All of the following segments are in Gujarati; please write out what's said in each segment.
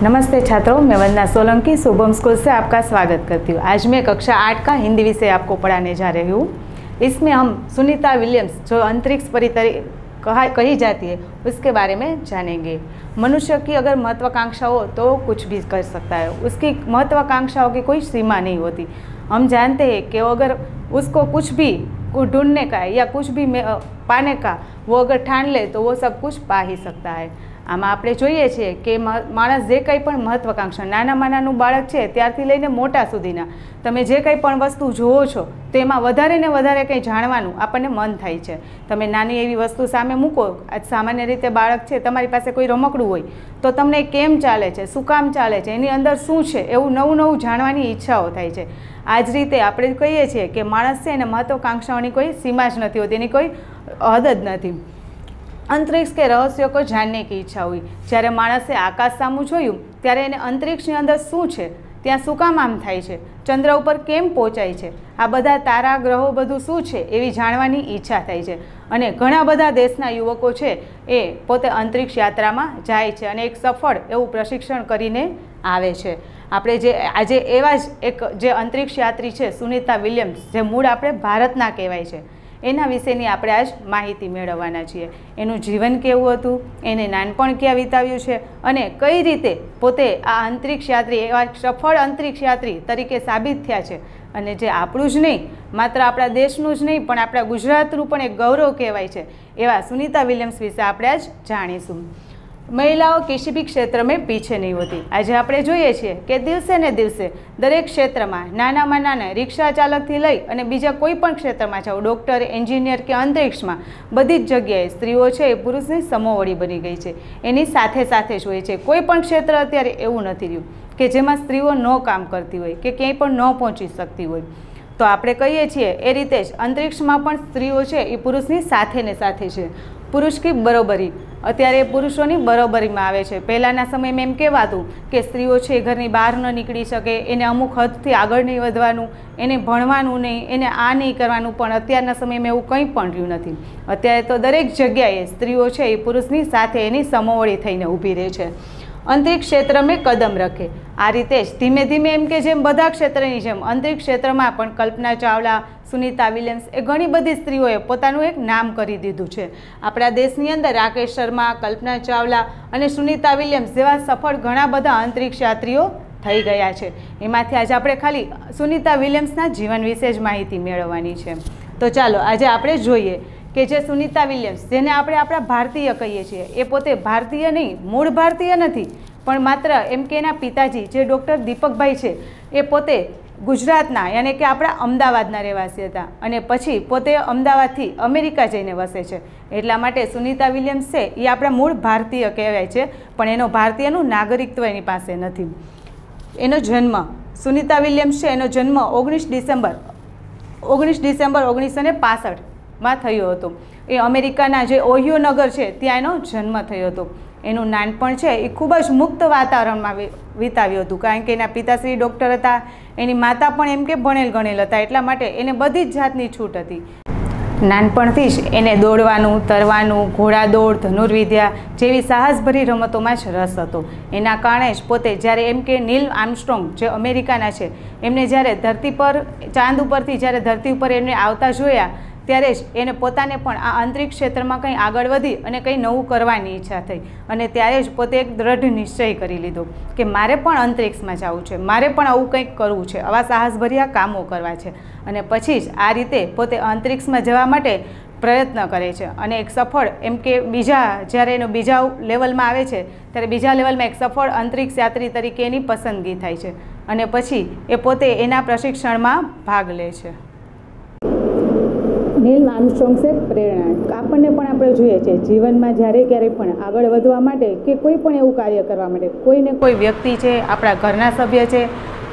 नमस्ते छात्रों, मैं वंदना सोलंकी शुभम स्कूल से आपका स्वागत करती हूँ। आज मैं कक्षा 8 का हिंदी विषय आपको पढ़ाने जा रही हूँ। इसमें हम सुनीता विलियम्स जो अंतरिक्ष परी कही जाती है उसके बारे में जानेंगे। मनुष्य की अगर महत्वाकांक्षा हो तो कुछ भी कर सकता है, उसकी महत्वाकांक्षाओं की कोई सीमा नहीं होती। हम जानते हैं कि अगर उसको कुछ भी ढूंढने का है या कुछ भी पाने का वो अगर ठान ले तो वो सब कुछ पा ही सकता है। આમાં આપણે જોઈએ છીએ કે માણસ જે કંઈ પણ મહત્વાકાંક્ષા નાનામાં નાનું બાળક છે ત્યારથી લઈને મોટા સુધીના તમે જે કંઈ પણ વસ્તુ જુઓ છો તેમાં વધારે ને વધારે કંઈ જાણવાનું આપણને મન થાય છે। તમે નાની એવી વસ્તુ સામે મૂકો, આજ સામાન્ય રીતે બાળક છે તમારી પાસે કોઈ રમકડું હોય તો તમને કેમ ચાલે છે, શું કામ ચાલે છે, એની અંદર શું છે એવું નવું નવું જાણવાની ઈચ્છાઓ થાય છે। આ જ રીતે આપણે કહીએ છીએ કે માણસ છે એને મહત્વાકાંક્ષાઓની કોઈ સીમા જ નથી હોતી, એની કોઈ હદ જ નથી। अंतरिक्ष के रहस्यों को जानने की इच्छा हुई। જ્યારે માણસે આકાશ સામું જોયું ત્યારે એને અંતરિક્ષની અંદર શું છે, ત્યાં શું કામ આમ થાય છે, ચંદ્ર ઉપર કેમ પહોંચાય છે, આ બધા તારા ગ્રહો બધું શું છે એવી જાણવાની ઈચ્છા થાય છે। અને ઘણા બધા દેશના યુવકો છે એ પોતે અંતરિક્ષ યાત્રામાં જાય છે અને એક સફળ એવું પ્રશિક્ષણ કરીને આવે છે। આપણે જે આજે એવા જ એક જે અંતરિક્ષ યાત્રી છે સુનીતા વિલિયમ્સ, જે મૂળ આપણે ભારતના કહેવાય છે, એના વિશેની આપણે આજ માહિતી મેળવવાના છીએ। એનું જીવન કેવું હતું, એને નાનપણ ક્યાં વિતાવ્યું છે અને કઈ રીતે પોતે આ અંતરિક્ષ યાત્રી એવા સફળ અંતરિક્ષ યાત્રી તરીકે સાબિત થયા છે અને જે આપણું જ નહીં માત્ર આપણા દેશનું જ નહીં પણ આપણા ગુજરાતનું પણ એક ગૌરવ કહેવાય છે એવા સુનીતા વિલિયમ્સ વિશે આપણે આજ જાણીશું। મહિલાઓ किसी भी क्षेत्र में पीछे नहीं होती। आज આપણે જોઈએ છીએ કે દિવસે ને દિવસે દરેક ક્ષેત્રમાં નાનામાં નાના રિક્ષા ચાલકથી લઈ અને બીજા કોઈ પણ ક્ષેત્રમાં જાઓ, ડૉક્ટર, એન્જિનિયર કે અંતરિક્ષમાં બધી જ જગ્યાએ સ્ત્રીઓ છે એ પુરુષની સમોવડી બની ગઈ છે। એની સાથે સાથે જ હોય છે, કોઈ પણ ક્ષેત્ર અત્યારે એવું નથી રહ્યું કે જેમાં સ્ત્રીઓ ન કામ કરતી હોય કે ક્યાંય પણ ન પહોંચી શકતી હોય। તો આપણે કહીએ છીએ એ રીતે જ અંતરિક્ષમાં પણ સ્ત્રીઓ છે એ પુરુષની સાથે ને સાથે છે। પુરુષ કી બરોબરી અત્યારે પુરુષોની બરોબરીમાં આવે છે। પહેલાંના સમયમાં એમ કહેવાતું કે સ્ત્રીઓ છે ઘરની બહાર ન નીકળી શકે, એને અમુક હદથી આગળ નહીં વધવાનું, એને ભણવાનું નહીં, એને આ નહીં કરવાનું, પણ અત્યારના સમયમાં એવું કંઈ પણ રહ્યું નથી। અત્યારે તો દરેક જગ્યાએ સ્ત્રીઓ છે એ પુરુષની સાથે એની સમોવડી થઈને ઊભી રહે છે। અંતરિક્ષ ક્ષેત્ર મેં કદમ રખે, આ રીતે જ ધીમે ધીમે એમ કે જેમ બધા ક્ષેત્રની જેમ અંતરિક્ષ ક્ષેત્રમાં પણ કલ્પના ચાવલા, સુનીતા વિલિયમ્સ એ ઘણી બધી સ્ત્રીઓએ પોતાનું એક નામ કરી દીધું છે। આપણા દેશની અંદર રાકેશ શર્મા, કલ્પના ચાવલા અને સુનીતા વિલિયમ્સ જેવા સફળ ઘણા બધા અંતરિક્ષ યાત્રીઓ થઈ ગયા છે। એમાંથી આજે આપણે ખાલી સુનીતા વિલિયમ્સના જીવન વિશે જ માહિતી મેળવવાની છે। તો ચાલો આજે આપણે જોઈએ કે જે સુનીતા વિલિયમ્સ, જેને આપણે આપણા ભારતીય કહીએ છીએ, એ પોતે ભારતીય નહીં, મૂળ ભારતીય નથી, પણ માત્ર એમ કે એના પિતાજી જે ડૉક્ટર દીપકભાઈ છે એ પોતે ગુજરાતના યાની કે આપણા અમદાવાદના રહેવાસી હતા અને પછી પોતે અમદાવાદથી અમેરિકા જઈને વસે છે। એટલા માટે સુનીતા વિલિયમ્સ છે એ આપણા મૂળ ભારતીય કહેવાય છે, પણ એનો ભારતીયનું નાગરિકત્વ એની પાસે નથી। એનો જન્મ સુનીતા વિલિયમ્સ છે એનો જન્મ 19 ડિસેમ્બર 1965માં થયો હતો। એ અમેરિકાના જે ઓહિયો નગર છે ત્યાં એનો જન્મ થયો હતો। એનું નાનપણ છે એ ખૂબ જ મુક્ત વાતાવરણમાં વિતાવ્યું હતું, કારણ કે એના પિતાશ્રી ડૉક્ટર હતા, એની માતા પણ એમ કે ભણેલ ગણેલ હતા, એટલા માટે એને બધી જ જાતની છૂટ હતી। નાનપણથી જ એને દોડવાનું, તરવાનું, ઘોડાદોડ, ધનુર્વિદ્યા જેવી સાહસભરી રમતોમાં જ રસ હતો। એના કારણે જ પોતે જ્યારે એમ કે નીલ આર્મસ્ટ્રોંગ જે અમેરિકાના છે એમને જ્યારે ધરતી પર ચાંદ ઉપરથી જ્યારે ધરતી ઉપર એમને આવતા જોયા ત્યારે જ એને પોતાને પણ આ અંતરિક્ષ ક્ષેત્રમાં કંઈ આગળ વધી અને કંઈ નવું કરવાની ઈચ્છા થઈ અને ત્યારે જ પોતે એક દ્રઢ નિશ્ચય કરી લીધો કે મારે પણ અંતરિક્ષમાં જવું છે, મારે પણ આવું કંઈક કરવું છે, આવા સાહસભર્યા કામો કરવા છે। અને પછી જ આ રીતે પોતે અંતરિક્ષમાં જવા માટે પ્રયત્ન કરે છે અને એક સફળ એમ કે જ્યારે એનો બીજા લેવલમાં આવે છે ત્યારે બીજા લેવલમાં એક સફળ અંતરિક્ષ યાત્રી તરીકે એની પસંદગી થાય છે અને પછી એ પોતે એના પ્રશિક્ષણમાં ભાગ લે છે। નીલ આર્મસ્ટ્રોંગ છે પ્રેરણા। આપણને પણ આપણે જોઈએ છીએ જીવનમાં જ્યારે ક્યારેય પણ આગળ વધવા માટે કે કોઈ પણ એવું કાર્ય કરવા માટે કોઈને કોઈ વ્યક્તિ છે, આપણા ઘરના સભ્ય છે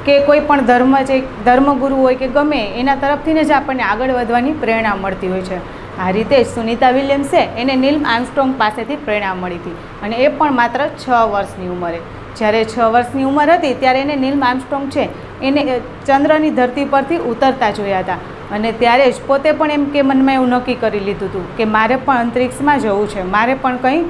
કે કોઈ પણ ધર્મ છે, ધર્મગુરુ હોય કે ગમે એના તરફથી જ આપણને આગળ વધવાની પ્રેરણા મળતી હોય છે। આ રીતે જ સુનીતા વિલિયમ્સ છે એને નીલ આર્મસ્ટ્રોંગ પાસેથી પ્રેરણા મળી હતી અને એ પણ માત્ર 6 વર્ષની ઉંમરે। જ્યારે 6 વર્ષની ઉંમર હતી ત્યારે એને નીલ આર્મસ્ટ્રોંગ છે એને ચંદ્રની ધરતી પરથી ઉતરતા જોયા હતા અને ત્યારે જ પોતે પણ એમ કે મનમાં એવું નક્કી કરી લીધું હતું કે મારે પણ અંતરિક્ષમાં જવું છે, મારે પણ કંઈ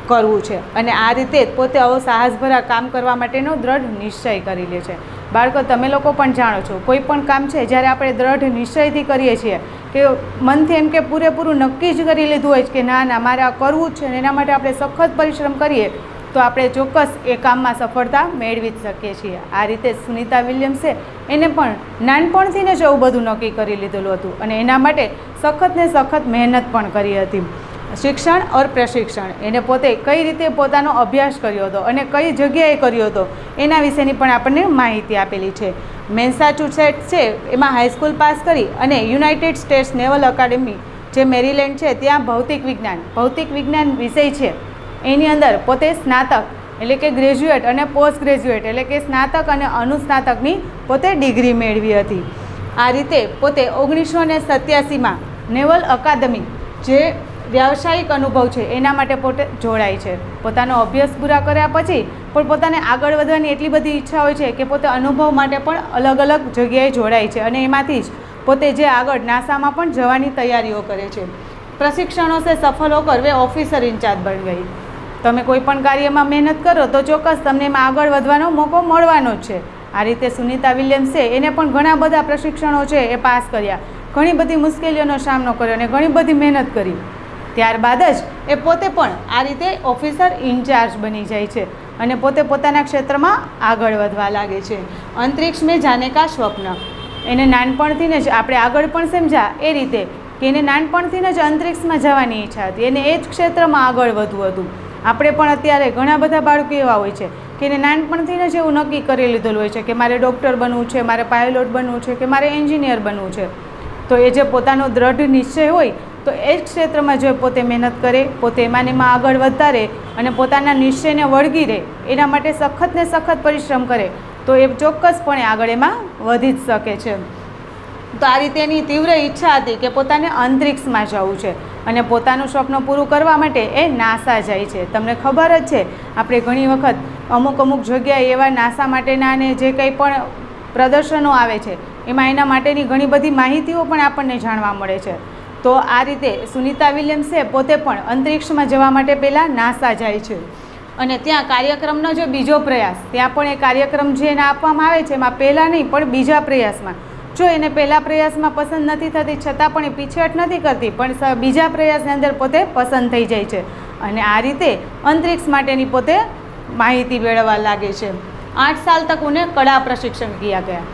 કરવું છે અને આ રીતે પોતે આવો સાહસભરા કામ કરવા માટેનો દ્રઢ નિશ્ચય કરી લે છે. બાળકો, તમે લોકો પણ જાણો છો, કોઈ પણ કામ છે જ્યારે આપણે દ્રઢ નિશ્ચયથી કરીએ છીએ કે મનથી એમ કે પૂરેપૂરું નક્કી જ કરી લીધું હોય કે ના ના મારે આ કરવું જ છે અને એના માટે આપણે સખત પરિશ્રમ કરીએ તો આપણે ચોક્કસ એ કામમાં સફળતા મેળવી જ શકીએ છીએ. આ રીતે સુનિતા વિલિયમ્સે એને પણ નાનપણથી જ એવું બધું નક્કી કરી લીધેલું હતું અને એના માટે સખત ને સખત મહેનત પણ કરી હતી. શિક્ષણ ઓર પ્રશિક્ષણ, એને પોતે કઈ રીતે પોતાનો અભ્યાસ કર્યો હતો અને કઈ જગ્યાએ કર્યો હતો એના વિશેની પણ આપણને માહિતી આપેલી છે. મેસાચ્યુસેટ્સ છે એમાં હાઈસ્કૂલ પાસ કરી અને યુનાઇટેડ સ્ટેટ્સ નેવલ એકેડમી જે મેરીલેન્ડ છે ત્યાં ભૌતિક વિજ્ઞાન વિષય છે એની અંદર પોતે સ્નાતક એટલે કે ગ્રેજ્યુએટ અને પોસ્ટ ગ્રેજ્યુએટ એટલે કે સ્નાતક અને અનુસ્નાતકની પોતે ડિગ્રી મેળવી હતી. આ રીતે પોતે 1987માં નેવલ અકાદમી જે વ્યાવસાયિક અનુભવ છે એના માટે પોતે જોડાય છે. પોતાનો અભ્યાસ પૂરા કર્યા પછી પણ પોતાને આગળ વધવાની એટલી બધી ઈચ્છા હોય છે કે પોતે અનુભવ માટે પણ અલગ અલગ જગ્યાએ જોડાય છે અને એમાંથી જ પોતે જે આગળ નાસામાં પણ જવાની તૈયારીઓ કરે છે. પ્રશિક્ષણો સે સફળ હોકર વે ઓફિસર ઇન્ચાર્જ બન ગઈ. તમે કોઈ પણ કાર્યમાં મહેનત કરો તો ચોક્કસ તમને એમાં આગળ વધવાનો મોકો મળવાનો જ છે. આ રીતે સુનિતા વિલિયમ્સે એને પણ ઘણા બધા પ્રશિક્ષણો છે એ પાસ કર્યા, ઘણી બધી મુશ્કેલીઓનો સામનો કર્યો અને ઘણી બધી મહેનત કરી. ત્યારબાદ જ એ પોતે પણ આ રીતે ઓફિસર ઇન્ચાર્જ બની જાય છે અને પોતે પોતાના ક્ષેત્રમાં આગળ વધવા લાગે છે. અંતરિક્ષ મેં જાને કા સ્વપ્ન, એને નાનપણથી જ આપણે આગળ પણ સમજ્યા એ રીતે કે એને નાનપણથી જ અંતરિક્ષમાં જવાની ઈચ્છા હતી, એને એ જ ક્ષેત્રમાં આગળ વધવું હતું. આપણે પણ અત્યારે ઘણા બધા બાળકો એવા હોય છે કે એને નાનપણથી જ એવું નક્કી કરી લીધેલું હોય છે કે મારે ડૉક્ટર બનવું છે, મારે પાયલોટ બનવું છે કે મારે એન્જિનિયર બનવું છે. તો એ જે પોતાનો દ્રઢ નિશ્ચય હોય તો એ જ ક્ષેત્રમાં જો પોતે મહેનત કરે, પોતે એમાં આગળ વધતા રહે અને પોતાના નિશ્ચયને વળગી રહે, એના માટે સખત ને સખત પરિશ્રમ કરે તો એ ચોક્કસપણે આગળ એમાં વધી જ શકે છે. તો આ રીતે એની તીવ્ર ઈચ્છા હતી કે પોતાને અંતરિક્ષમાં જવું છે અને પોતાનું સ્વપ્ન પૂરું કરવા માટે એ નાસા જાય છે. તમને ખબર જ છે, આપણે ઘણી વખત અમુક જગ્યાએ એવા નાસા માટેના અને જે કંઈ પણ પ્રદર્શનો આવે છે એમાં એના માટેની ઘણી બધી માહિતીઓ પણ આપણને જાણવા મળે છે. તો આ રીતે સુનિતા વિલિયમ્સે પોતે પણ અંતરિક્ષમાં જવા માટે પહેલાં નાસા જાય છે અને ત્યાં કાર્યક્રમનો જે બીજો પ્રયાસ, ત્યાં પણ એ કાર્યક્રમ જે એને આપવામાં આવે છે એમાં પહેલાં નહીં પણ બીજા પ્રયાસમાં, જો એને પહેલા પ્રયાસમાં પસંદ નથી થતી છતાં પણ એ પીછેહટ નથી કરતી, પણ બીજા પ્રયાસની અંદર પોતે પસંદ થઈ જાય છે અને આ રીતે અંતરિક્ષ માટેની પોતે માહિતી મેળવવા લાગે છે. 8 સાલ તક ઉને કડા પ્રશિક્ષણ કિયા ગયા.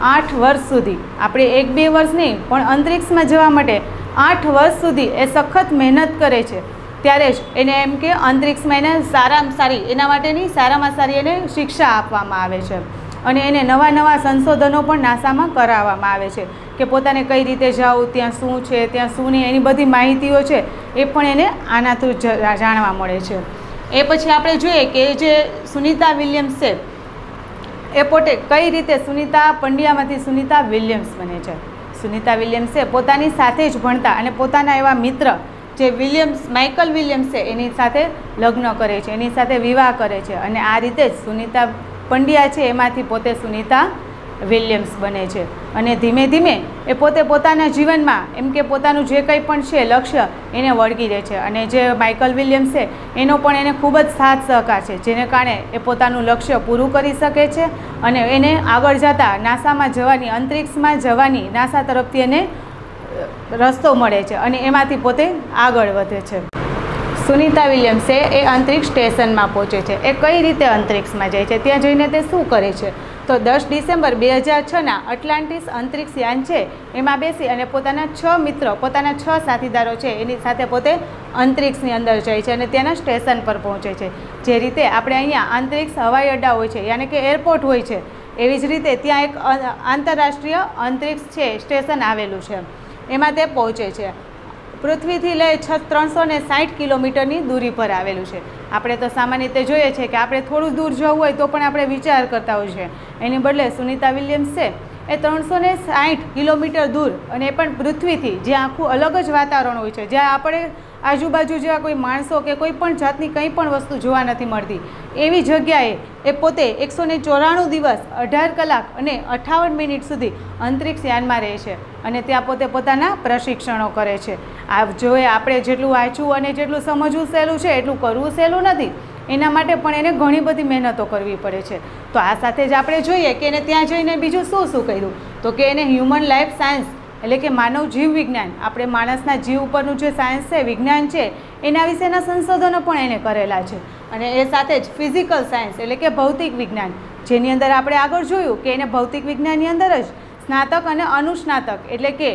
8 વર્ષ સુધી, આપણે 1-2 વર્ષ નહીં પણ અંતરિક્ષમાં જવા માટે 8 વર્ષ સુધી એ સખત મહેનત કરે છે. ત્યારે જ એને એમ કે અંતરિક્ષમાં એને સારામાં સારી, એના માટેની સારામાં સારી એને શિક્ષા આપવામાં આવે છે અને એને નવા સંશોધનો પણ નાસામાં કરાવવામાં આવે છે કે પોતાને કઈ રીતે જવું, ત્યાં શું છે, ત્યાં શું નહીં, એની બધી માહિતીઓ છે એ પણ એને આના થ્રુ જાણવા મળે છે. એ પછી આપણે જોઈએ કે જે સુનિતા વિલિયમ્સ છે એ પોતે કઈ રીતે સુનિતા પંડ્યામાંથી સુનિતા વિલિયમ્સ બને છે. સુનિતા વિલિયમ્સે પોતાની સાથે જ ભણતા અને પોતાના એવા મિત્ર જે માઇકલ વિલિયમ્સ છે એની સાથે લગ્ન કરે છે, એની સાથે વિવાહ કરે છે અને આ રીતે જ સુનિતા પંડ્યા છે એમાંથી પોતે સુનિતા વિલિયમ્સ બને છે અને ધીમે ધીમે એ પોતે પોતાના જીવનમાં એમ કે પોતાનું જે કંઈ પણ છે લક્ષ્ય એને વળગી રહે છે અને જે માઇકલ વિલિયમ્સ છે એનો પણ એને ખૂબ જ સાથ સહકાર છે, જેને કારણે એ પોતાનું લક્ષ્ય પૂરું કરી શકે છે અને એને આગળ જતાં નાસામાં જવાની, અંતરિક્ષમાં જવાની નાસા તરફથી એને રસ્તો મળે છે અને એમાંથી પોતે આગળ વધે છે. સુનિતા વિલિયમ્સે એ અંતરિક્ષ સ્ટેશનમાં પહોંચે છે. એ કઈ રીતે અંતરિક્ષમાં જાય છે, ત્યાં જઈને તે શું કરે છે, તો 10 ડિસેમ્બર 2006ના એટલાન્ટિસ અંતરિક્ષ યાન છે એમાં બેસી અને પોતાના 6 મિત્રો, પોતાના 6 સાથીદારો છે એની સાથે પોતે અંતરિક્ષની અંદર જાય છે અને ત્યાંના સ્ટેશન પર પહોંચે છે. જે રીતે આપણે અહીંયા અંતરિક્ષ હવાઈ અડ્ડા હોય છે યાની કે એરપોર્ટ હોય છે, એવી જ રીતે ત્યાં એક આંતરરાષ્ટ્રીય અંતરિક્ષ છે સ્ટેશન આવેલું છે, એમાં તે પહોંચે છે. પૃથ્વીથી લઈ 360 કિલોમીટરની દૂરી પર આવેલું છે. આપણે તો સામાન્ય રીતે જોઈએ છે કે આપણે થોડું દૂર જવું હોય તો પણ આપણે વિચાર કરતા હોઈએ છીએ, એની બદલે સુનિતા વિલિયમ્સ છે એ 360 કિલોમીટર દૂર અને એ પણ પૃથ્વીથી, જ્યાં આખું અલગ જ વાતાવરણ હોય છે, જ્યાં આજુબાજુ જેવા કોઈ માણસો કે કોઈ પણ જાતની કંઈ પણ વસ્તુ જોવા નથી મળતી એવી જગ્યાએ એ પોતે 194 દિવસ 18 કલાક અને 58 મિનિટ સુધી અંતરિક્ષ યાનમાં રહે છે અને ત્યાં પોતે પોતાના પ્રશિક્ષણો કરે છે. આ જોઈએ આપણે જેટલું વાંચવું અને જેટલું સમજવું સહેલું છે એટલું કરવું સહેલું નથી. એના માટે પણ એને ઘણી બધી મહેનતો કરવી પડે છે. તો આ સાથે જ આપણે જોઈએ કે એને ત્યાં જઈને બીજું શું કર્યું, તો કે એને હ્યુમન લાઈફ સાયન્સ એટલે કે માનવ જીવ વિજ્ઞાન, આપણે માણસના જીવ ઉપરનું જે સાયન્સ છે, વિજ્ઞાન છે, એના વિશેના સંશોધનો પણ એને કરેલા છે. અને એ સાથે જ ફિઝિકલ સાયન્સ એટલે કે ભૌતિક વિજ્ઞાન, જેની અંદર આપણે આગળ જોયું કે એને ભૌતિક વિજ્ઞાનની અંદર જ સ્નાતક અને અનુસ્નાતક એટલે કે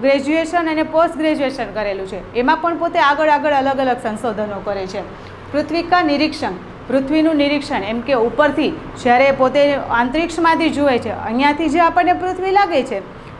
ગ્રેજ્યુએશન અને પોસ્ટ ગ્રેજ્યુએશન કરેલું છે. એમાં પણ પોતે આગળ અલગ અલગ સંશોધનો કરે છે. પૃથ્વી કા નિરીક્ષણ, પૃથ્વીનું નિરીક્ષણ, એમ કે ઉપરથી જ્યારે પોતે અંતરિક્ષમાંથી જુએ છે, અહીંયાથી જે આપણને પૃથ્વી લાગે છે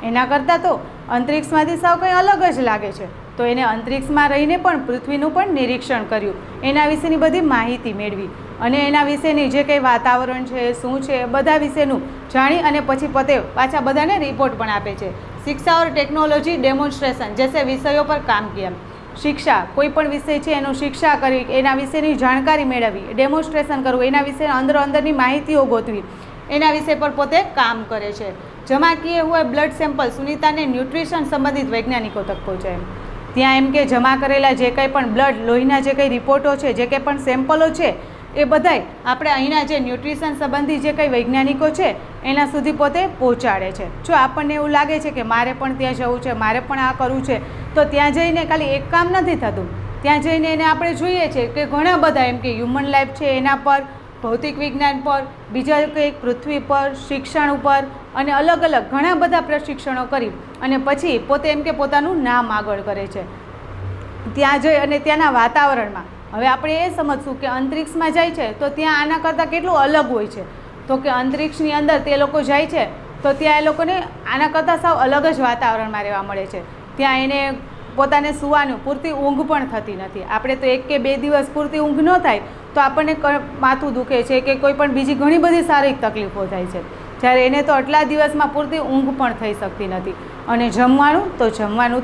એના કરતાં તો અંતરિક્ષમાંથી સાવ કંઈ અલગ જ લાગે છે. તો એને અંતરિક્ષમાં રહીને પણ પૃથ્વીનું પણ નિરીક્ષણ કર્યું, એના વિશેની બધી માહિતી મેળવી અને એના વિશેની જે કંઈ વાતાવરણ છે, શું છે, બધા વિશેનું જાણી અને પછી પોતે પાછા બધાને રિપોર્ટ પણ આપે છે. શિક્ષા ઓર ટેકનોલોજી ડેમોન્સ્ટ્રેશન જૈસે વિષયો પર કામ કિયા. શિક્ષા, કોઈ પણ વિષય છે એનું શિક્ષા કરવી, એના વિશેની જાણકારી મેળવવી, ડેમોન્સ્ટ્રેશન કરવું, એના વિશે અંદરની માહિતીઓ ગોતવી, એના વિષય પર પોતે કામ કરે છે. જમા કિए हुए બ્લડ સેમ્પલ સુનિતાને ન્યુટ્રિશન સંબંધિત વૈજ્ઞાનિકો તક પહોંચાય. ત્યાં એમ કે જમા કરેલા જે કંઈ પણ બ્લડ, લોહીના જે કંઈ રિપોર્ટો છે, જે કંઈ પણ સેમ્પલો છે, એ બધાય આપણે અહીંના જે ન્યુટ્રિશન સંબંધી જે કંઈ વૈજ્ઞાનિકો છે એના સુધી પોતે પહોંચાડે છે. જો આપણને એવું લાગે છે કે મારે પણ ત્યાં જવું છે, મારે પણ આ કરવું છે, તો ત્યાં જઈને ખાલી એક કામ નથી થતું. ત્યાં જઈને એને આપણે જોઈએ છે કે ઘણા બધા એમ કે હ્યુમન લાઈફ છે એના પર, ભૌતિક વિજ્ઞાન પર, બીજા કંઈક પૃથ્વી પર, શિક્ષણ ઉપર અને અલગ ઘણા બધા પ્રશિક્ષણો કરી અને પછી પોતે એમ કે પોતાનું નામ આગળ કરે છે. ત્યાં જઈ અને ત્યાંના વાતાવરણમાં હવે આપણે એ સમજશું કે અંતરિક્ષમાં જાય છે તો ત્યાં આના કરતાં કેટલું અલગ હોય છે. તો કે અંતરિક્ષની અંદર તે લોકો જાય છે તો ત્યાં એ લોકોને આના કરતાં સાવ અલગ જ વાતાવરણમાં રહેવા મળે છે. ત્યાં એને પોતાને સૂવાનું પૂરતી ઊંઘ પણ થતી નથી. આપણે તો 1 કે 2 દિવસ પૂરતી ઊંઘ ન થાય તો આપણને માથું દુખે છે કે કોઈ પણ બીજી ઘણી બધી શારીરિક તકલીફો થાય છે, જ્યારે એને તો આટલા દિવસમાં પૂરતી ઊંઘ પણ થઈ શકતી નથી. અને જમવાનું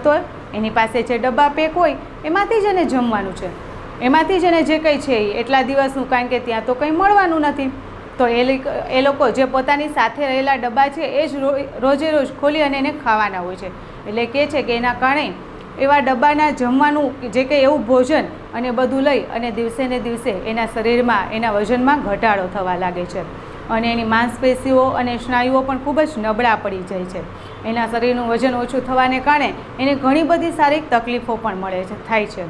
તો એની પાસે જે ડબ્બા પેક હોય એમાંથી જ એને જમવાનું છે, એમાંથી જ એને જે કંઈ છે એટલા દિવસનું, કારણ કે ત્યાં તો કંઈ મળવાનું નથી. તો એ લોકો જે પોતાની સાથે રહેલા ડબ્બા છે એ જ રોજ ખોલી અને એને ખાવાના હોય છે. એટલે કહે છે કે એના કારણે એવા ડબ્બાના જમવાનું જે કંઈ એવું ભોજન અને બધું લઈ અને દિવસે ને દિવસે એના શરીરમાં, એના વજનમાં ઘટાડો થવા લાગે છે અને એની માંસપેશીઓ અને સ્નાયુઓ પણ ખૂબ જ નબળા પડી જાય છે. એના શરીરનું વજન ઓછું થવાને કારણે એને ઘણી બધી શારીરિક તકલીફો પણ થાય છે.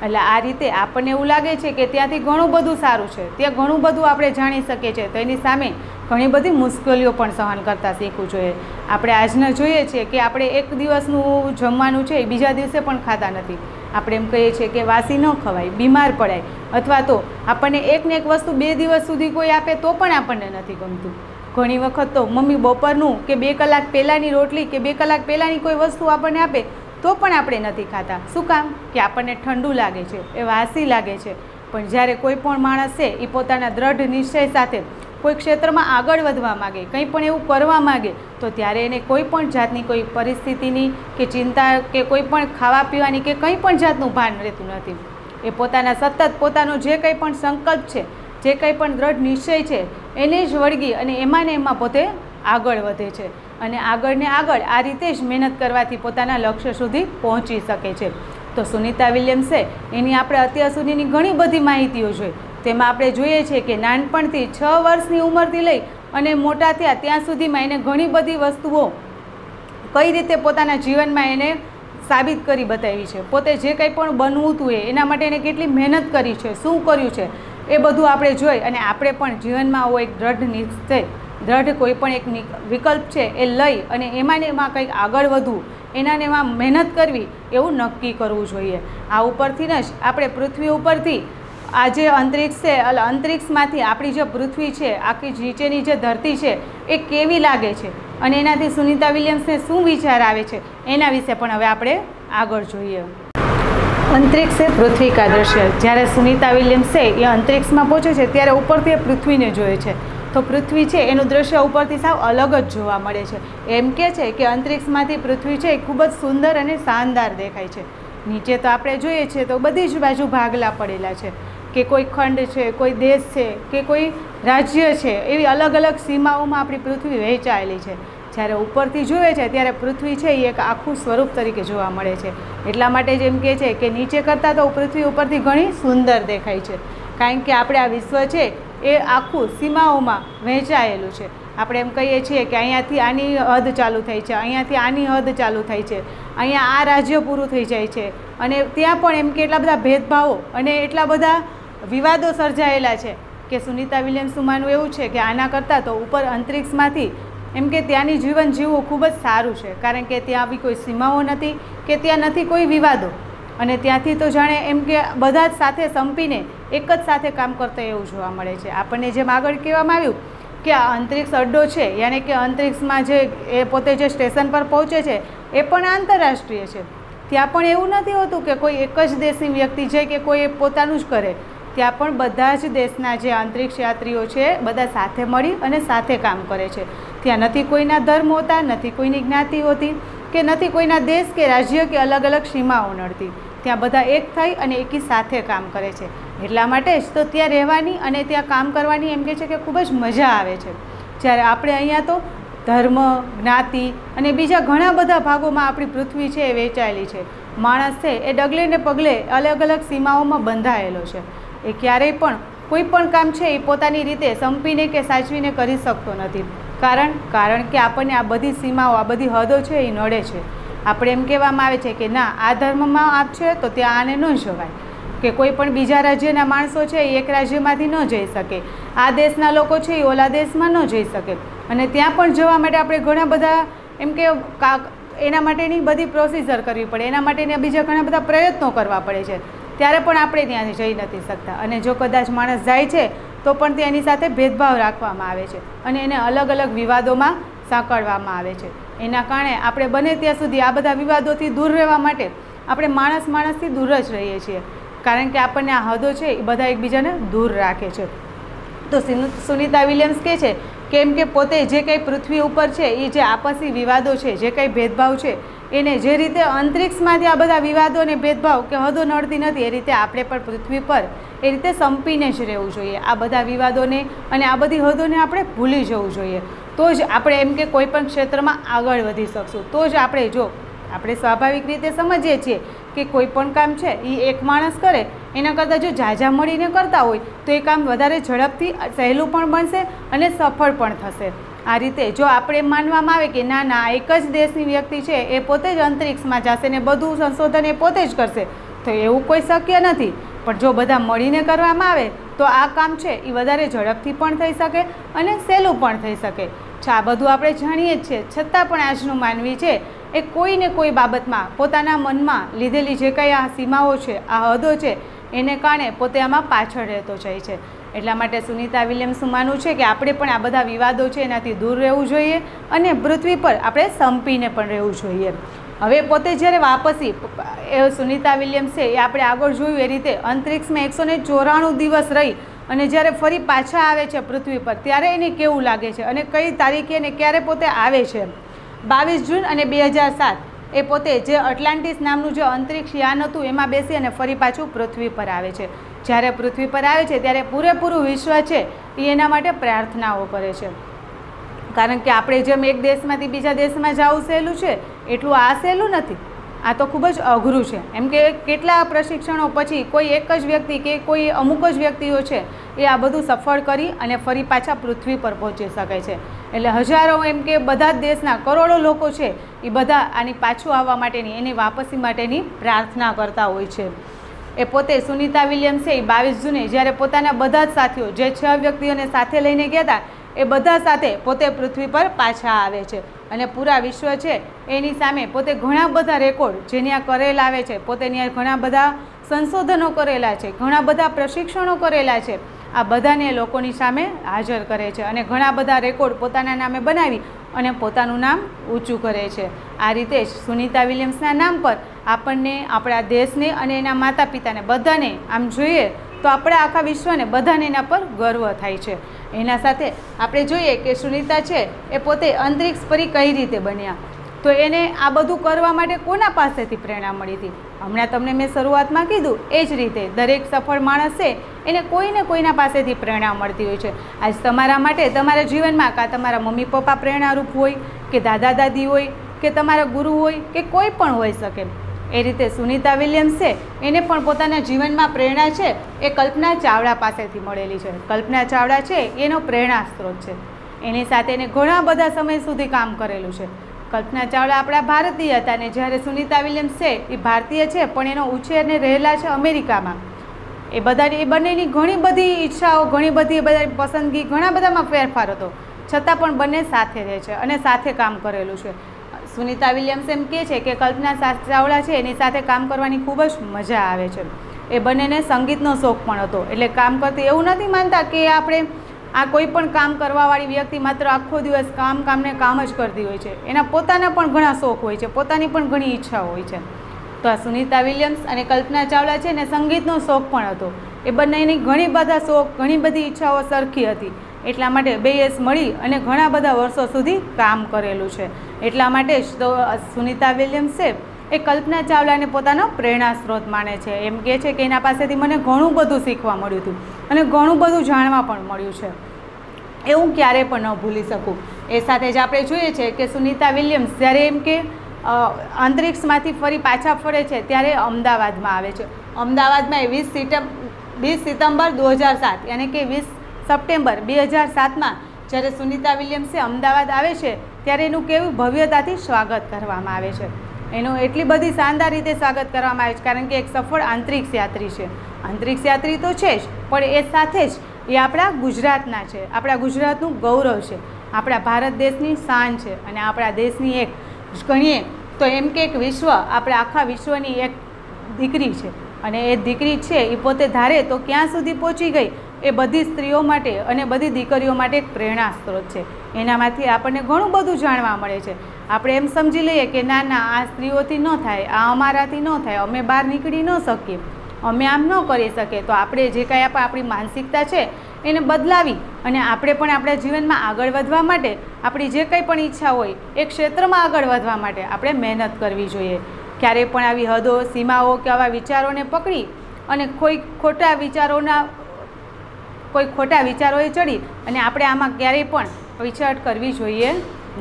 એટલે આ રીતે આપણને એવું લાગે છે કે ત્યાંથી ઘણું બધું સારું છે, ત્યાં ઘણું બધું આપણે જાણી શકીએ છીએ, તો એની સામે ઘણી બધી મુશ્કેલીઓ પણ સહન કરતાં શીખવું જોઈએ. આપણે આજના જોઈએ છીએ કે આપણે એક દિવસનું જમવાનું છે બીજા દિવસે પણ ખાતા નથી. આપણે એમ કહીએ છીએ કે વાસી ન ખવાય, બીમાર પડાય, અથવા તો આપણને એક ને એક વસ્તુ 2 દિવસ સુધી કોઈ આપે તો પણ આપણને નથી ગમતું. ઘણી વખત તો મમ્મી બપોરનું કે 2 કલાક પહેલાંની રોટલી કે 2 કલાક પહેલાંની કોઈ વસ્તુ આપણને આપે તો પણ આપણે નથી ખાતા. શું કામ? કે આપણને ઠંડુ લાગે છે, એ વાસી લાગે છે. પણ જ્યારે કોઈ પણ માણસ છે એ પોતાના દ્રઢ નિશ્ચય સાથે કોઈ ક્ષેત્રમાં આગળ વધવા માગે, કંઈ પણ એવું કરવા માગે, તો ત્યારે એને કોઈ પણ જાતની કોઈ પરિસ્થિતિની કે ચિંતા કે કોઈ પણ ખાવા પીવાની કે કંઈ પણ જાતનું ભાન રહેતું નથી. એ પોતાના સતત પોતાનો જે કંઈ પણ સંકલ્પ છે, જે કંઈ પણ દ્રઢ નિશ્ચય છે એને જ વળગી અને એમાં ને એમાં પોતે આગળ વધે છે અને આગળ આ રીતે જ મહેનત કરવાથી પોતાના લક્ષ્ય સુધી પહોંચી શકે છે. તો સુનિતા વિલિયમ્સે એની આપણે અત્યાર સુધીની ઘણી બધી માહિતીઓ જોઈ. તેમાં આપણે જોઈએ છીએ કે નાનપણથી 6 વર્ષની ઉંમરથી લઈ અને મોટા થયા ત્યાં સુધીમાં એને ઘણી બધી વસ્તુઓ કઈ રીતે પોતાના જીવનમાં એને સાબિત કરી બતાવી છે. પોતે જે કંઈ પણ બનવું હતું એના માટે એને કેટલી મહેનત કરી છે, શું કર્યું છે, એ બધું આપણે જોઈ અને આપણે પણ જીવનમાં આવો એક દ્રઢ નિશ્ચય, દ્રઢ કોઈ પણ એક વિકલ્પ છે એ લઈ અને એમાં ને એમાં કંઈક આગળ વધવું, એનાને એમાં મહેનત કરવી એવું નક્કી કરવું જોઈએ. આ ઉપરથી જ આપણે પૃથ્વી ઉપરથી આ જે અંતરિક્ષ છે, અંતરિક્ષમાંથી આપણી જે પૃથ્વી છે, આખી નીચેની જે ધરતી છે એ કેવી લાગે છે અને એનાથી સુનિતા વિલિયમ્સને શું વિચાર આવે છે એના વિશે પણ હવે આપણે આગળ જોઈએ. અંતરિક્ષ એ પૃથ્વી કા દ્રશ્ય. જ્યારે સુનિતા વિલિયમ્સ છે એ અંતરિક્ષમાં પહોંચે છે ત્યારે ઉપરથી એ પૃથ્વીને જોવે છે. તો પૃથ્વી છે એનું દ્રશ્ય ઉપરથી સાવ અલગ જ જોવા મળે છે. એમ કે છે કે અંતરિક્ષમાંથી પૃથ્વી છે એ ખૂબ જ સુંદર અને શાનદાર દેખાય છે. નીચે તો આપણે જોઈએ છીએ તો બધી જ બાજુ ભાગલા પડેલા છે, કે કોઈ ખંડ છે, કોઈ દેશ છે, કે કોઈ રાજ્ય છે, એવી અલગ અલગ સીમાઓમાં આપણી પૃથ્વી વહેંચાયેલી છે. જ્યારે ઉપરથી જોઈએ છે ત્યારે પૃથ્વી છે એ એક આખું સ્વરૂપ તરીકે જોવા મળે છે. એટલા માટે જ એમ કહે છે કે નીચે કરતાં તો પૃથ્વી ઉપરથી ઘણી સુંદર દેખાય છે, કારણ કે આપણે આ વિશ્વ છે એ આખું સીમાઓમાં વહેંચાયેલું છે. આપણે એમ કહીએ છીએ કે અહીંયાથી આની હદ ચાલુ થઈ છે, અહીંયાથી આની હદ ચાલુ થઈ છે, અહીંયા આ રાજ્ય પૂરું થઈ જાય છે, અને ત્યાં પણ એમ કે એટલા બધા ભેદભાવો અને એટલા બધા વિવાદો સર્જાયેલા છે કે સુનિતા વિલિયમ્સનું માનવું એવું છે કે આના કરતાં તો ઉપર અંતરિક્ષમાંથી એમ કે ત્યાંની જીવન જીવવું ખૂબ જ સારું છે, કારણ કે ત્યાં આવી કોઈ સીમાઓ નથી, કે ત્યાં નથી કોઈ વિવાદો, અને ત્યાંથી તો જાણે એમ કે બધા જ સાથે સંપીને એક જ સાથે કામ કરતા એવું જોવા મળે છે. આપણને જેમ આગળ કહેવામાં આવ્યું કે આ અંતરિક્ષ અડ્ડો છે, યાની કે અંતરિક્ષમાં જે એ પોતે જે સ્ટેશન પર પહોંચે છે એ પણ આંતરરાષ્ટ્રીય છે. ત્યાં પણ એવું નથી હોતું કે કોઈ એક જ દેશની વ્યક્તિ છે કે કોઈ પોતાનું જ કરે. ત્યાં પણ બધા જ દેશના જે અંતરિક્ષ યાત્રીઓ છે બધા સાથે મળી અને સાથે કામ કરે છે. ત્યાં નથી કોઈના ધર્મ હોતા, નથી કોઈની જ્ઞાતિ હોતી, કે નથી કોઈના દેશ કે રાજ્ય કે અલગ અલગ સીમાઓ નડતી. ત્યાં બધા એક થઈ અને એકી સાથે કામ કરે છે. એટલા માટે જ તો ત્યાં રહેવાની અને ત્યાં કામ કરવાની એમ કહે છે કે ખૂબ જ મજા આવે છે. જ્યારે આપણે અહીંયા તો ધર્મ, જ્ઞાતિ અને બીજા ઘણા બધા ભાગોમાં આપણી પૃથ્વી છે એ વહેંચાયેલી છે. માણસ છે એ ડગલે ને પગલે અલગ અલગ સીમાઓમાં બંધાયેલો છે. એ ક્યારેય પણ કોઈ પણ કામ છે એ પોતાની રીતે સંપીને કે સાચવીને કરી શકતો નથી. કારણ કે આપણને આ બધી સીમાઓ, આ બધી હદો છે એ નડે છે. આપણે એમ કહેવામાં આવે છે કે ના, આ ધર્મમાં આપ છે તો ત્યાં આને ન જવાય, કે કોઈ પણ બીજા રાજ્યના માણસો છે એ એક રાજ્યમાંથી ન જઈ શકે, આ દેશના લોકો છે એ ઓલા દેશમાં ન જઈ શકે. અને ત્યાં પણ જવા માટે આપણે ઘણા બધા એમ કે એના માટેની બધી પ્રોસિજર કરવી પડે, એના માટેના બીજા ઘણા બધા પ્રયત્નો કરવા પડે છે. ત્યારે પણ આપણે ત્યાંથી જઈ નથી શકતા. અને જો કદાચ માણસ જાય છે તો પણ તેની સાથે ભેદભાવ રાખવામાં આવે છે અને એને અલગ અલગ વિવાદોમાં સાંકળવામાં આવે છે. એના કારણે આપણે બને ત્યાં સુધી આ બધા વિવાદોથી દૂર રહેવા માટે આપણે માણસથી દૂર જ રહીએ છીએ, કારણ કે આપણને આ હદો છે એ બધા એકબીજાને દૂર રાખે છે. તો સુનિતા વિલિયમ્સ કહે છે કે એમ કે પોતે જે કંઈ પૃથ્વી ઉપર છે એ જે આપસી વિવાદો છે, જે કંઈ ભેદભાવ છે, એને જે રીતે અંતરિક્ષમાંથી આ બધા વિવાદો અને ભેદભાવ કે હદો નડતી નથી, એ રીતે આપણે પણ પૃથ્વી પર એ રીતે સંપીને જ રહેવું જોઈએ. આ બધા વિવાદોને અને આ બધી હદોને આપણે ભૂલી જવું જોઈએ. તો જ આપણે એમ કે કોઈ પણ ક્ષેત્રમાં આગળ વધી શકશું. તો જ આપણે આપણે સ્વાભાવિક રીતે સમજીએ છીએ કે કોઈ પણ કામ છે એ એક માણસ કરે એના કરતાં જો ઝાઝા મળીને કરતા હોય તો એ કામ વધારે ઝડપથી સહેલું પણ બનશે અને સફળ પણ થશે. આ રીતે જો આપણે માનવામાં આવે કે ના ના એક જ દેશની વ્યક્તિ છે એ પોતે જ અંતરિક્ષમાં જશે ને બધું સંશોધન એ પોતે જ કરશે, તો એવું કોઈ શક્ય નથી. પણ જો બધા મળીને કરવામાં આવે તો આ કામ છે એ વધારે ઝડપથી પણ થઈ શકે અને સહેલું પણ થઈ શકે. આ બધું આપણે જાણીએ જ છીએ, છતાં પણ આજનું માનવી છે એ કોઈને કોઈ બાબતમાં પોતાના મનમાં લીધેલી જે કંઈ આ સીમાઓ છે, આ હદો છે, એને કારણે પોતે આમાં પાછળ રહેતો જાય છે. એટલા માટે સુનિતા વિલિયમ્સનું માનવું છે કે આપણે પણ આ બધા વિવાદો છે એનાથી દૂર રહેવું જોઈએ અને પૃથ્વી પર આપણે સંપીને પણ રહેવું જોઈએ. હવે પોતે જ્યારે વાપસી સુનિતા વિલિયમ્સ છે એ આપણે આગળ જોયું એ રીતે અંતરિક્ષમાં 194 દિવસ રહી અને જ્યારે ફરી પાછા આવે છે પૃથ્વી પર ત્યારે એને કેવું લાગે છે અને કઈ તારીખે અને ક્યારે પોતે આવે છે. 22 જૂન અને 2007 એ પોતે જે એટલાન્ટિસ નામનું જે અંતરિક્ષ યાન હતું એમાં બેસી અને ફરી પાછું પૃથ્વી પર આવે છે. જ્યારે પૃથ્વી પર આવે છે ત્યારે પૂરેપૂરું વિશ્વ છે એ એના માટે પ્રાર્થનાઓ કરે છે, કારણ કે આપણે જેમ એક દેશમાંથી બીજા દેશમાં જવું સહેલું છે એટલું આ સહેલું નથી. આ તો ખૂબ જ અઘરું છે. એમ કે કેટલા પ્રશિક્ષણો પછી કોઈ એક જ વ્યક્તિ કે કોઈ અમુક જ વ્યક્તિઓ છે એ આ બધું સફળ કરી અને ફરી પાછા પૃથ્વી પર પહોંચી શકે છે. એટલે હજારો એમ કે બધા જ દેશના કરોડો લોકો છે એ બધા આની પાછું આવવા માટેની, એની વાપસી માટેની પ્રાર્થના કરતા હોય છે. એ પોતે સુનિતા વિલિયમ્સ છે એ 22 જૂને જ્યારે પોતાના બધા જ સાથીઓ જે 6 વ્યક્તિઓને સાથે લઈને ગયા હતા એ બધા સાથે પોતે પૃથ્વી પર પાછા આવે છે અને પૂરા વિશ્વ છે એની સામે પોતે ઘણા બધા રેકોર્ડ જેને આ કરેલા આવે છે, પોતે ત્યાં ઘણા બધા સંશોધનો કરેલા છે, ઘણા બધા પ્રશિક્ષણો કરેલા છે, આ બધાને લોકોની સામે હાજર કરે છે અને ઘણા બધા રેકોર્ડ પોતાના નામે બનાવી અને પોતાનું નામ ઊંચું કરે છે. આ રીતે જ સુનિતા વિલિયમ્સના નામ પર આપણને, આપણા દેશને અને એના માતા પિતાને બધાને આમ જોઈએ તો આપણા આખા વિશ્વને બધાને એના પર ગર્વ થાય છે. એના સાથે આપણે જોઈએ કે સુનિતા છે એ પોતે અંતરિક્ષ પરી કઈ રીતે બન્યા. તો એને આ બધું કરવા માટે કોના પાસેથી પ્રેરણા મળી હતી? હમણાં તમને મેં શરૂઆતમાં કીધું એ જ રીતે દરેક સફળ માણસ છે એને કોઈને કોઈના પાસેથી પ્રેરણા મળતી હોય છે. આજ તમારા માટે તમારા જીવનમાં કાં તમારા મમ્મી પપ્પા પ્રેરણારૂપ હોય, કે દાદા દાદી હોય, કે તમારા ગુરુ હોય, કે કોઈ પણ હોઈ શકે. એ રીતે સુનીતા વિલિયમ્સ છે એને પણ પોતાના જીવનમાં પ્રેરણા છે એ કલ્પના ચાવડા પાસેથી મળેલી છે. કલ્પના ચાવડા છે એનો પ્રેરણા સ્ત્રોત છે. એની સાથે એને ઘણા બધા સમય સુધી કામ કરેલું છે. કલ્પના ચાવડા આપણા ભારતીય હતા અને જ્યારે સુનીતા વિલિયમ્સ છે એ ભારતીય છે પણ એનો ઉછેરને રહેલા છે અમેરિકામાં. એ બંનેની ઘણી બધી ઈચ્છાઓ, ઘણી બધી પસંદગી, ઘણા બધામાં ફેરફાર હતો, છતાં પણ બંને સાથે રહે છે અને સાથે કામ કરેલું છે. સુનીતા વિલિયમ્સ એમ કહે છે કે કલ્પના ચાવડા છે એની સાથે કામ કરવાની ખૂબ જ મજા આવે છે. એ બંનેને સંગીતનો શોખ પણ હતો. એટલે કામ કરતી એવું નથી માનતા કે આપણે આ કોઈ પણ કામ કરવાવાળી વ્યક્તિ માત્ર આખો દિવસ કામને કામ જ કરતી હોય છે. એના પોતાના પણ ઘણા શોખ હોય છે, પોતાની પણ ઘણી ઈચ્છાઓ હોય છે. તો આ સુનીતા વિલિયમ્સ અને કલ્પના ચાવડા છે ને સંગીતનો શોખ પણ હતો. એ બંનેની ઘણી બધા શોખ, ઘણી બધી ઈચ્છાઓ સરખી હતી. એટલા માટે બેય મળી અને ઘણા બધા વર્ષો સુધી કામ કરેલું છે. એટલા માટે જ તો સુનીતા વિલિયમ્સ છે એ કલ્પના ચાવલાને પોતાનો પ્રેરણા સ્ત્રોત માને છે. એમ કહે છે કે એના પાસેથી મને ઘણું બધું શીખવા મળ્યું હતું અને ઘણું બધું જાણવા પણ મળ્યું છે. એ હું ક્યારેય પણ ન ભૂલી શકું. એ સાથે જ આપણે જોઈએ છે કે સુનીતા વિલિયમ્સ જ્યારે એમ કે અંતરિક્ષમાંથી ફરી પાછા ફરે છે ત્યારે અમદાવાદમાં આવે છે. અમદાવાદમાં એ 20 સપ્ટેમ્બર 2007 યાની કે 20 સપ્ટેમ્બર 2007માં જ્યારે સુનીતા વિલિયમ્સે અમદાવાદ આવે છે ત્યારે એનું કેવું ભવ્યતાથી સ્વાગત કરવામાં આવે છે. એનું એટલી બધી શાનદાર રીતે સ્વાગત કરવામાં આવે છે કારણ કે એક સફળ અંતરિક્ષ યાત્રી છે. અંતરિક્ષ યાત્રી તો છે જ, પણ એ સાથે જ એ આપણા ગુજરાતના છે, આપણા ગુજરાતનું ગૌરવ છે, આપણા ભારત દેશની શાન છે અને આપણા દેશની એક ગણીએ તો એમ કે એક વિશ્વ, આપણે આખા વિશ્વની એક દીકરી છે. અને એ દીકરી છે એ પોતે ધારે તો ક્યાં સુધી પહોંચી ગઈ એ બધી સ્ત્રીઓ માટે અને બધી દીકરીઓ માટે એક પ્રેરણા સ્ત્રોત છે. એનામાંથી આપણને ઘણું બધું જાણવા મળે છે. આપણે એમ સમજી લઈએ કે ના ના આ સ્ત્રીઓથી ન થાય, આ અમારાથી ન થાય, અમે બહાર નીકળી ન શકીએ, અમે આમ ન કરી શકીએ. તો આપણે જે કાંઈ આપણી માનસિકતા છે એને બદલાવી અને આપણે પણ આપણા જીવનમાં આગળ વધવા માટે આપણી જે કંઈ પણ ઈચ્છા હોય એ ક્ષેત્રમાં આગળ વધવા માટે આપણે મહેનત કરવી જોઈએ. ક્યારેય પણ આવી હદો, સીમાઓ કે આવા વિચારોને પકડી અને કોઈ ખોટા વિચારોએ ચડી અને આપણે આમાં ક્યારેય પણ વિચાર કરવી જોઈએ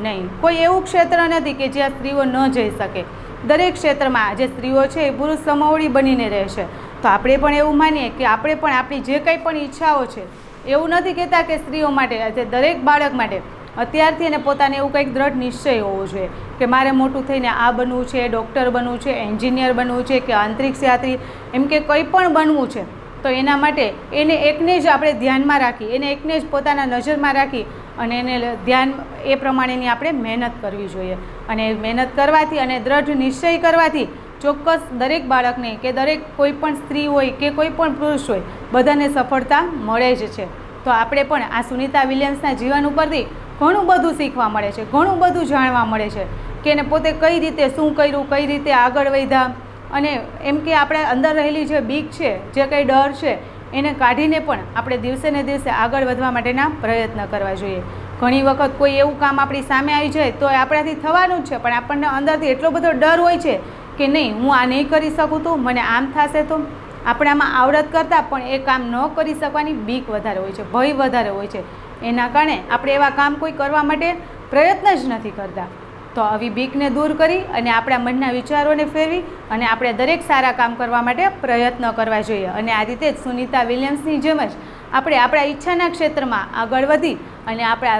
નહીં. કોઈ એવું ક્ષેત્ર નથી કે જ્યાં સ્ત્રીઓ ન જઈ શકે. દરેક ક્ષેત્રમાં જે સ્ત્રીઓ છે એ પુરુષ સમોવડી બનીને રહેશે. તો આપણે પણ એવું માનીએ કે આપણે પણ આપણી જે કંઈ પણ ઈચ્છાઓ છે, એવું નથી કહેતા કે સ્ત્રીઓ માટે, દરેક બાળક માટે અત્યારથી એને પોતાને એવું કંઈક દ્રઢ નિશ્ચય હોવો જોઈએ કે મારે મોટું થઈને આ બનવું છે, ડૉક્ટર બનવું છે, એન્જિનિયર બનવું છે કે અંતરિક્ષ યાત્રી, એમ કે કંઈ પણ બનવું છે. તો એના માટે એને એકને જ આપણે ધ્યાનમાં રાખી, એને એકને જ પોતાના નજરમાં રાખી અને એને ધ્યાન એ પ્રમાણેની આપણે મહેનત કરવી જોઈએ. અને મહેનત કરવાથી અને દ્રઢ નિશ્ચય કરવાથી ચોક્કસ દરેક બાળકને કે દરેક કોઈ પણ સ્ત્રી હોય કે કોઈ પણ પુરુષ હોય બધાને સફળતા મળે જ છે. તો આપણે પણ આ સુનીતા વિલિયમ્સના જીવન ઉપરથી ઘણું બધું શીખવા મળે છે, ઘણું બધું જાણવા મળે છે કે એને પોતે કઈ રીતે શું કર્યું, કઈ રીતે આગળ વધ્યા અને એમ કે આપણે અંદર રહેલી જે બીક છે, જે કંઈ ડર છે એને કાઢીને પણ આપણે દિવસે ને દિવસે આગળ વધવા માટેના પ્રયત્ન કરવા જોઈએ. ઘણી વખત કોઈ એવું કામ આપણી સામે આવી જાય તો આપણાથી થવાનું જ છે, પણ આપણને અંદરથી એટલો બધો ડર હોય છે કે નહીં, હું આ નહીં કરી શકું તો મને આમ થશે, તો આપણામાં આવડત કરતાં પણ એ કામ ન કરી શકવાની બીક વધારે હોય છે, ભય વધારે હોય છે. એના કારણે આપણે એવા કામ કોઈ કરવા માટે પ્રયત્ન જ નથી કરતા. તો આવી બીકને દૂર કરી અને આપણા મનના વિચારોને ફેરવી અને આપણે દરેક સારા કામ કરવા માટે પ્રયત્ન કરવા જોઈએ. અને આ રીતે જ સુનીતા વિલિયમ્સની જેમ જ આપણે આપણા ઈચ્છાના ક્ષેત્રમાં આગળ વધી અને આપણા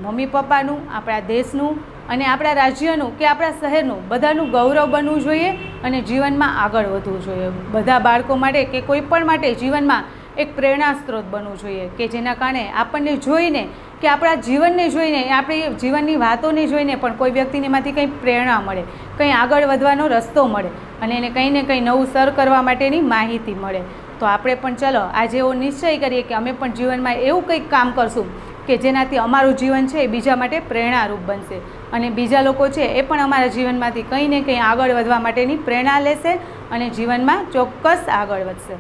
મમ્મી પપ્પાનું, આપણા દેશનું અને આપણા રાજ્યનું કે આપણા શહેરનું બધાનું ગૌરવ બનવું જોઈએ અને જીવનમાં આગળ વધવું જોઈએ. બધા બાળકો માટે કે કોઈ પણ માટે જીવનમાં એક પ્રેરણા સ્ત્રોત બનવું જોઈએ કે જેના કારણે આપણને જોઈને કે આપણા જીવનને જોઈને, આપણી જીવનની વાતોને જોઈને પણ કોઈ વ્યક્તિનેમાંથી કંઈ પ્રેરણા મળે, કંઈ આગળ વધવાનો રસ્તો મળે અને એને કંઈ ને કંઈ નવું સર કરવા માટેની માહિતી મળે. તો આપણે પણ ચલો આજે એવો નિશ્ચય કરીએ કે અમે પણ જીવનમાં એવું કંઈક કામ કરશું કે જેનાથી અમારું જીવન છે એ બીજા માટે પ્રેરણારૂપ બનશે અને બીજા લોકો છે એ પણ અમારા જીવનમાંથી કંઈ ને કંઈ આગળ વધવા માટેની પ્રેરણા લેશે અને જીવનમાં ચોક્કસ આગળ વધશે.